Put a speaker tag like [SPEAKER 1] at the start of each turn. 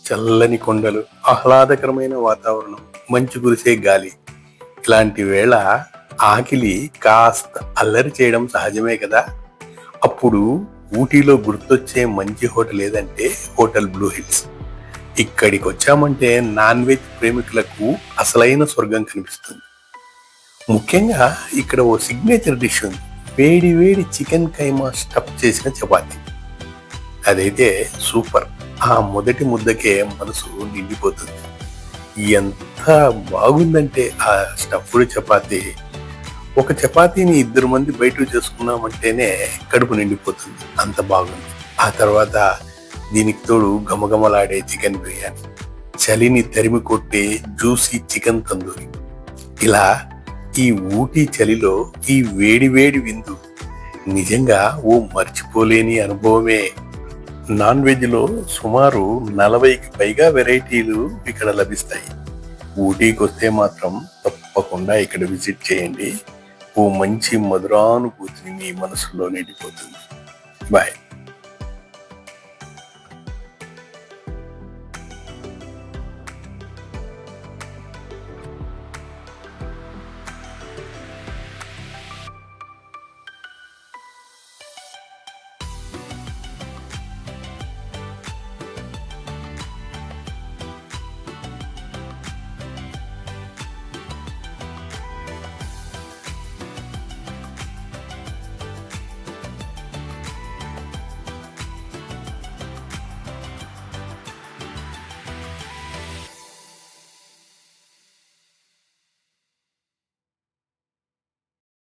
[SPEAKER 1] చల్లని కొండలు, ఆహ్లాదకరమైన వాతావరణం, మంచు కురిసే గాలి. ఇలాంటి వేళ ఆకిలి కాస్త అల్లరి చేయడం సహజమే కదా. అప్పుడు ఊటీలో గుర్తొచ్చే మంచి హోటల్ ఏదంటే హోటల్ బ్లూ హిల్స్. ఇక్కడికి వచ్చామంటే నాన్ వెజ్ ప్రేమికులకు అసలైన స్వర్గం కనిపిస్తుంది. ముఖ్యంగా ఇక్కడ ఓ సిగ్నేచర్ డిష్ ఉంది, వేడి వేడి చికెన్ కైమా స్టఫ్ చేసిన చపాతీ. అదైతే సూపర్. ఆ మొదటి ముద్దకే మనసు నిండిపోతుంది. ఎంత బాగుందంటే ఆ స్టఫ్డ్ చపాతీ, ఒక చపాతీని 2 మంది బయట చేసుకున్నామంటేనే కడుపు నిండిపోతుంది, అంత బాగుంది. ఆ తర్వాత దీనికి తోడు గమగమలాడే చికెన్ బిర్యానీ, చలిని తరిమి కొట్టే జ్యూసీ చికెన్ తందూరి. ఇలా ఈ ఊటీ చలిలో ఈ వేడి వేడి విందు నిజంగా ఓ మర్చిపోలేని అనుభవమే. నాన్ వెజ్ లో సుమారు 40కి పైగా వెరైటీలు ఇక్కడ లభిస్తాయి. ఊటీకి వస్తే మాత్రం తప్పకుండా ఇక్కడ విజిట్ చేయండి. ఓ మంచి మధురానుభూతిని మీ మనసులో నిండిపోతుంది. బాయ్.